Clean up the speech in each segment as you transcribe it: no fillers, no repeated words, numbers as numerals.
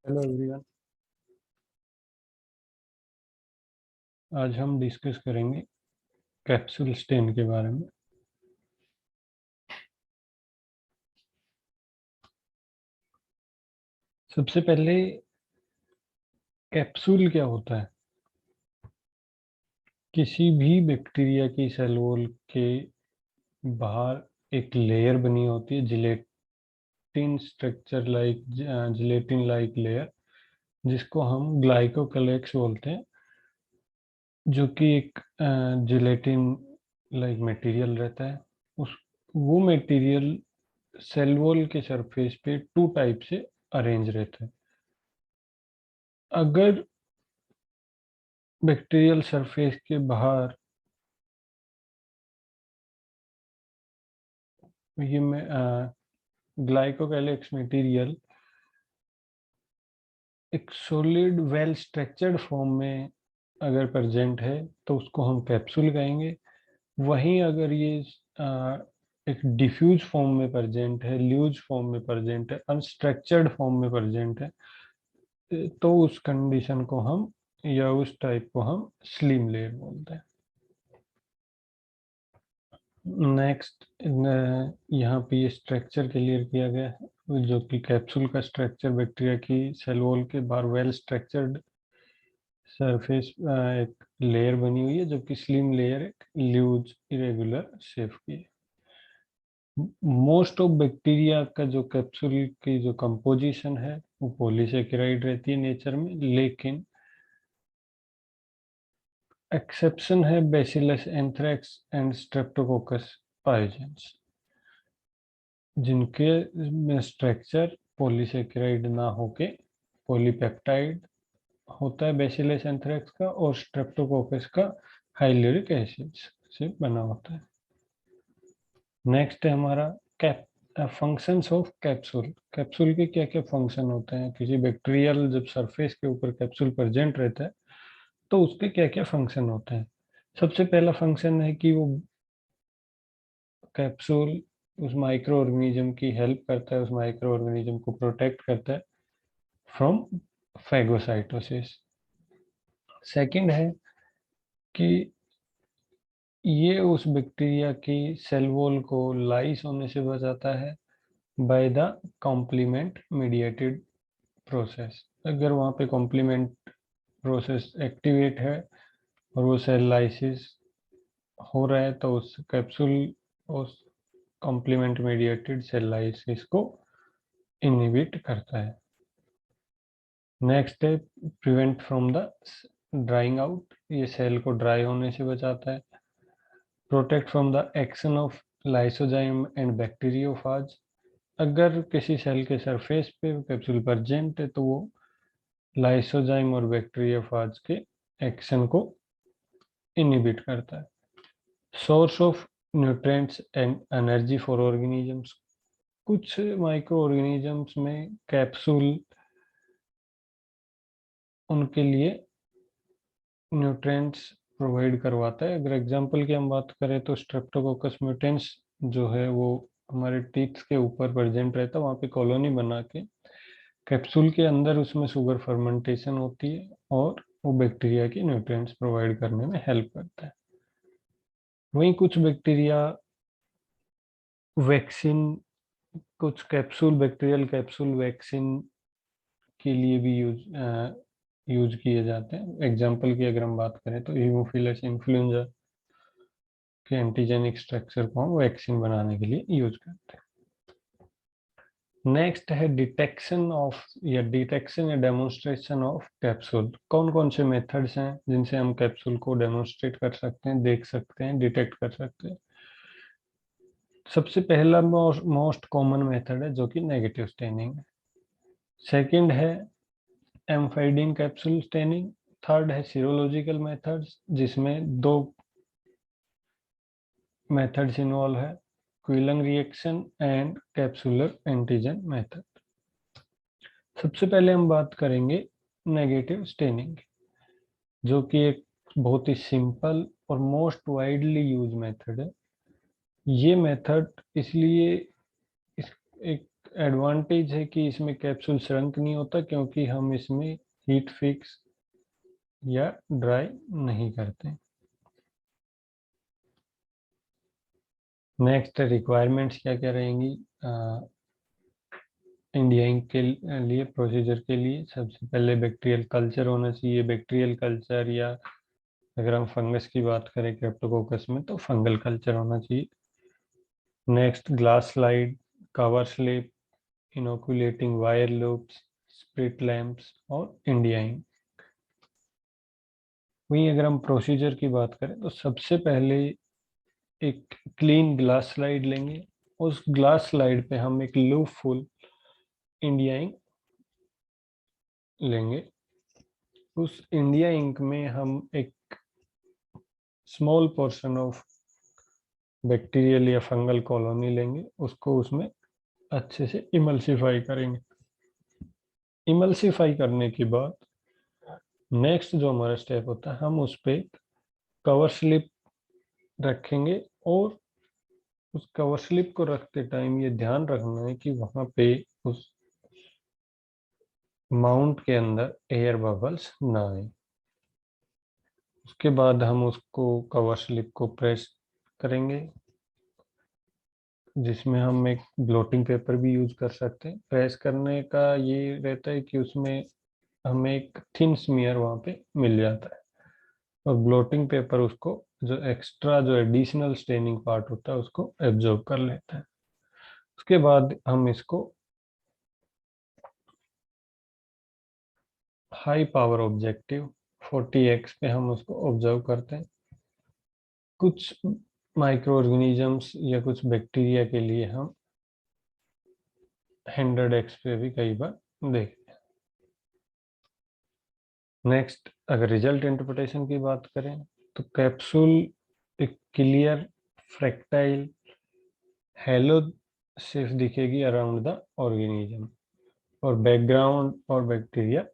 Hello everyone. आज हम discuss करेंगे कैप्सूल स्टेन के बारे में। सबसे पहले कैप्सूल क्या होता है? किसी भी बैक्टीरिया की सेल वॉल के बाहर एक लेयर बनी होती है, जिलेटिन लाइक लेयर, जिसको हम ग्लाइकोकलेक्स बोलते हैं, जो कि एक जिलेटिन लाइक मटेरियल रहता है। उस वो मटेरियल सेल वॉल के सरफेस पे टू टाइप से अरेंज रहता है। अगर बैक्टीरियल सरफेस के बाहर ये में ग्लाइकोकैलिक्स मटेरियल एक सॉलिड वेल स्ट्रक्चर्ड फॉर्म में अगर प्रेजेंट है तो उसको हम कैप्सूल कहेंगे। वहीं अगर ये एक डिफ्यूज फॉर्म में प्रेजेंट है, ल्यूज फॉर्म में प्रेजेंट है, अनस्ट्रक्चर्ड फॉर्म में प्रेजेंट है, तो उस कंडीशन को हम या उस टाइप को हम स्लिम लेयर बोलते हैं। नेक्स्ट यहाँ पे ये स्ट्रक्चर क्लियर किया गया है, जो कि कैप्सूल का स्ट्रक्चर बैक्टीरिया की सेल वॉल के बाहर वेल स्ट्रक्चर्ड सरफेस एक लेयर बनी हुई है, जबकि स्लिम लेयर एक लूज इरेगुलर शेप की है। मोस्ट ऑफ बैक्टीरिया का जो कैप्सूल की जो कंपोजिशन है वो पॉलीसेकेराइड रहती है नेचर में, लेकिन एक्सेप्शन है bacillus anthrax and Streptococcus pyogenes, जिनके स्ट्रक्चर पॉलीसेकेराइड ना होके पॉलीपेप्टाइड होता है बैसिलस एंथ्रेक्स का, और स्ट्रेप्टोकोकस का हाइलोरिक एसिड से बना होता है। नेक्स्ट है हमारा cap functions of capsule. Capsule के क्या क्या फंक्शन होते हैं? किसी बैक्टीरियल जब सरफेस के ऊपर कैप्सूल प्रेजेंट रहता है तो उसके क्या क्या फंक्शन होते हैं? सबसे पहला फंक्शन है कि वो कैप्सूल उस माइक्रो ऑर्गेनिज्म की हेल्प करता है, उस माइक्रो ऑर्गेनिज्म को प्रोटेक्ट करता है फ्रॉम फैगोसाइटोसिस। सेकंड है कि ये उस बैक्टीरिया की सेल वॉल को लाइस होने से बचाता है by the complement mediated process. अगर वहाँ पे कॉम्प्लीमेंट प्रोसेस एक्टिवेट है और वो सेल लाइसिस हो रहा है तो उस कैप्सूल उस कॉम्प्लीमेंट मीडिएटेड सेल लाइसिस को इनहिबिट करता है। नेक्स्ट है prevent from the drawing out, ये सेल को ड्राई होने से बचाता है। Protect from the action of lysozyme and bacteriophage, अगर किसी सेल के सरफेस पे कैप्सूल प्रेजेंट है तो वो लाइसोजाइम और बैक्टीरियोफाज के एक्शन को इनहिबिट करता है। Source of nutrients and energy for organisms, कुछ माइक्रो ऑर्गेनिजम्स में कैप्सूल उनके लिए न्यूट्रिएंट्स प्रोवाइड करवाता है। अगर एग्जांपल की हम बात करें तो स्ट्रेप्टोकोकस म्यूटेंस जो है वो हमारे टीथ के ऊपर प्रेजेंट रहता है, वहाँ पे कॉलोनी बना के कैप्सूल के अंदर उसमें शुगर फर्मेंटेशन होती है और वो बैक्टीरिया की न्यूट्रिएंट्स प्रोवाइड करने में हेल्प करता है। वहीं कुछ बैक्टीरिया वैक्सीन, कुछ कैप्सूल बैक्टीरियल कैप्सूल वैक्सीन के लिए भी यूज किए जाते हैं। एग्जांपल की अगर हम बात करें तो हीमोफिलस इन्फ्लुएंजा के एंटीजेनिक स्ट्रक्चर को हम वैक्सीन बनाने के लिए यूज करते हैं। नेक्स्ट है डिटेक्शन या डेमोन्स्ट्रेशन ऑफ कैप्सूल। कौन कौन से मेथड्स हैं जिनसे हम कैप्सूल को डेमोन्स्ट्रेट कर सकते हैं, देख सकते हैं, डिटेक्ट कर सकते हैं? सबसे पहला मोस्ट कॉमन मेथड है जो कि नेगेटिव स्टेनिंग है। सेकंड है एम्फाइडिंग कैप्सूल स्टेनिंग। थर्ड है सीरोलॉजिकल मेथड्स, जिसमें दो मेथड्स इन्वॉल्व है, quilling reaction and capsular antigen method. सबसे पहले हम बात करेंगे नेगेटिव स्टेनिंग, जो कि एक बहुत ही सिंपल और मोस्ट वाइडली यूज मेथड है। ये मेथड इसलिए इस एक एडवांटेज है कि इसमें कैप्सूल श्रंक नहीं होता, क्योंकि हम इसमें हीट फिक्स या ड्राई नहीं करते। नेक्स्ट रिक्वायरमेंट्स क्या क्या रहेंगी इंडिया इंक के लिए, प्रोसीजर के लिए? सबसे पहले बैक्टीरियल कल्चर होना चाहिए। बैक्टीरियल कल्चर, या अगर हम फंगस की बात करें क्रिप्टोकोकस में, तो फंगल कल्चर होना चाहिए। Next glass slide, cover slip, inoculating wire loops, spirit lamps और इंडिया इंक। वहीं अगर हम प्रोसीजर की बात करें तो सबसे पहले एक क्लीन ग्लास स्लाइड लेंगे। उस ग्लास स्लाइड पे हम एक लूप फुल इंडिया इंक लेंगे। उस इंडिया इंक में हम एक स्मॉल पोर्शन ऑफ बैक्टीरियल या फंगल कॉलोनी लेंगे, उसको उसमें अच्छे से इमल्सिफाई करेंगे। इमल्सिफाई करने के बाद नेक्स्ट जो हमारा स्टेप होता है, हम उस पे कवर स्लिप रखेंगे। और उस कवर स्लिप को रखते टाइम ये ध्यान रखना है कि वहां पे उस माउंट के अंदर एयर बबल्स ना आए। उसके बाद हम उसको कवर स्लिप को प्रेस करेंगे, जिसमें हम एक ब्लोटिंग पेपर भी यूज कर सकते हैं। प्रेस करने का ये रहता है कि उसमें हमें एक थिन स्मीयर वहाँ पे मिल जाता है, और ब्लोटिंग पेपर उसको जो एक्स्ट्रा जो एडिशनल स्टेनिंग पार्ट होता है उसको एब्जॉर्ब कर लेता है। उसके बाद हम इसको हाई पावर ऑब्जेक्टिव 40x पे हम उसको ऑब्जर्व करते हैं। कुछ माइक्रो ऑर्गेनिजम्स या कुछ बैक्टीरिया के लिए हम 100x पे भी कई बार देखते हैं। नेक्स्ट अगर रिजल्ट इंटरप्रिटेशन की बात करें तो कैप्सूल एक क्लियर फ्रैक्टाइल हेलो सिर्फ दिखेगी अराउंड द ऑर्गेनिज्म, और बैकग्राउंड और बैक्टीरिया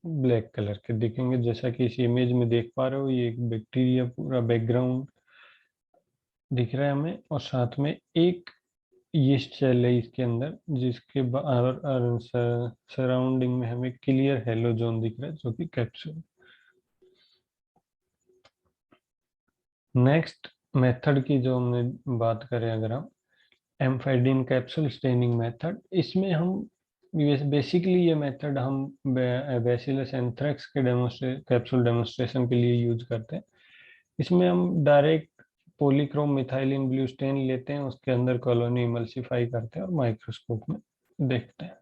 ब्लैक कलर के दिखेंगे। जैसा कि इस इमेज में देख पा रहे हो, ये एक बैक्टीरिया पूरा बैकग्राउंड दिख रहा है हमें, और साथ में एक यीस्ट सेल है इसके अंदर, जिसके सराउंडिंग में हमें क्लियर हेलो जोन दिख रहा है, जो कि कैप्सूल। नेक्स्ट मेथड की जो हमने बात करें, अगर हम एम्फेडिन कैप्सूल स्टेनिंग मेथड, इसमें हम बेसिकली ये मेथड हम बैसिलस एंथ्रेक्स के कैप्सूल डेमोन्स्ट्रेशन के लिए यूज करते हैं। इसमें हम direct Polychrome methylene blue stand लेते हैं, उसके अंदर कॉलोनी इमल्सिफाई करते हैं और माइक्रोस्कोप में देखते हैं।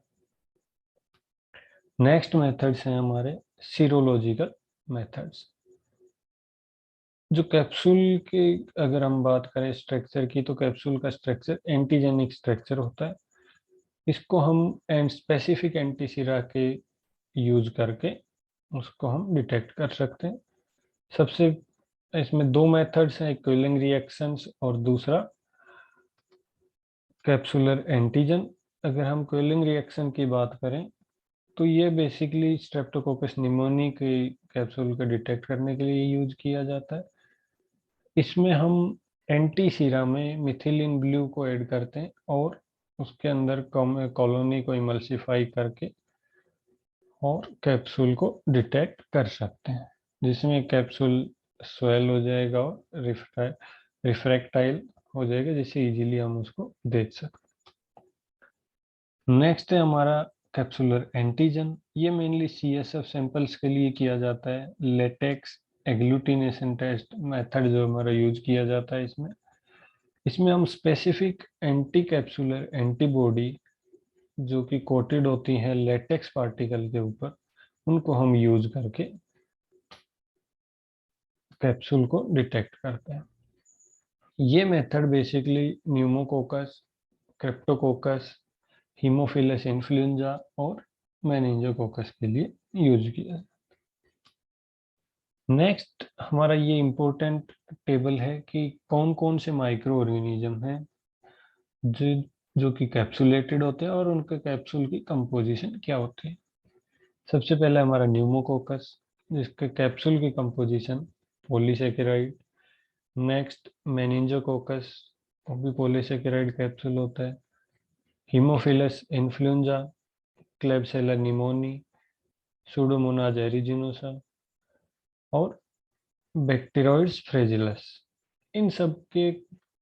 नेक्स्ट मेथड्स हैं हमारे सीरोलॉजिकल मेथड्स। जो कैप्सूल के अगर हम बात करें स्ट्रक्चर की, तो कैप्सूल का स्ट्रक्चर एंटीजेनिक स्ट्रक्चर होता है। इसको हम स्पेसिफिक एंटीसिरा के यूज करके उसको हम डिटेक्ट कर सकते हैं। सबसे इसमें दो मेथड्स हैं, एक क्विलिंग रिएक्शंस और दूसरा कैप्सुलर एंटीजन। अगर हम क्विलिंग रिएक्शन की बात करें तो ये बेसिकली स्ट्रेप्टोकोकस निमोनी के कैप्सूल को डिटेक्ट करने के लिए यूज किया जाता है। इसमें हम एंटी सीरा में मिथिलिन ब्लू को ऐड करते हैं और उसके अंदर कॉलोनी को इमल्सिफाई करके और कैप्सूल को डिटेक्ट कर सकते हैं, जिसमें कैप्सूल स्वेल हो जाएगा और रिफ्रैक्टाइल हो जाएगा, जिससे इजीली हम उसको देख सकते हैं। नेक्स्ट है हमारा कैप्सुलर एंटीजन। ये मेनली सीएसएफ सैंपल्स के लिए किया जाता है। लेटेक्स एग्लूटिनेशन टेस्ट मेथड जो हमारा यूज किया जाता है इसमें, हम स्पेसिफिक एंटी कैप्सुलर एंटीबॉडी जो कि कोटेड होती हैं लेटेक्स पार्टिकल के ऊपर, उनको हम यूज करके कैप्सूल को डिटेक्ट करते हैं। ये method basically pneumococcus, Cryptococcus, Haemophilus influenza और मेनिंजोकोकस के लिए यूज किया। नेक्स्ट हमारा ये इम्पोर्टेंट टेबल है कि कौन कौन से माइक्रो ऑर्गेनिज्म हैं जो जो कि कैप्सुलेटेड होते हैं और उनके कैप्सूल की कंपोजिशन क्या होती है। सबसे पहले हमारा न्यूमोकोकस, जिसके कैप्सूल की कंपोजिशन पॉलीसेकेराइड। नेक्स्ट मेनिंजोकोकस, वो भी पॉलीसेकेराइड कैप्सूल होता है। Haemophilus influenzae, Klebsiella pneumoniae, Pseudomonas aeruginosa और बैक्टीरियोइड्स फ्रेजिलस, इन सब के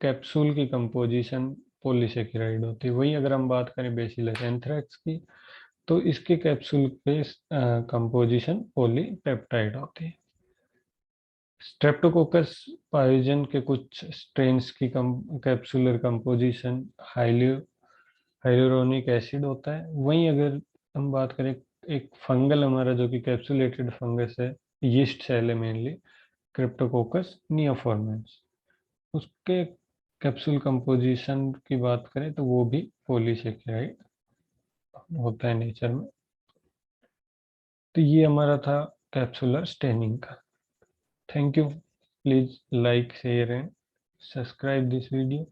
कैप्सूल की कंपोजिशन पॉलीसेकेराइड होती है। वही अगर हम बात करें बेसिलस एंथ्रेक्स की, तो इसके कैप्सूल पे कंपोजिशन पॉलीपेप्टाइड होती है। स्ट्रेप्टोकोकस पायोजन के कुछ स्ट्रेन्स की कैप्सूलर कंपोजिशन हाइलुरोनिक एसिड होता है। वहीं अगर हम बात करें एक फंगल हमारा जो कि कैप्सुलेटेड फंगस है, यीस्ट सेल है मेनली, क्रिप्टोकोकस नियोफॉर्मेंस, उसके कैप्सूल कंपोजिशन की बात करें तो वो भी पॉलीसेकेराइड होता है नेचर में। तो ये हमारा था कैप्सुलर स्टेनिंग का। Thank you. Please like share and subscribe this video.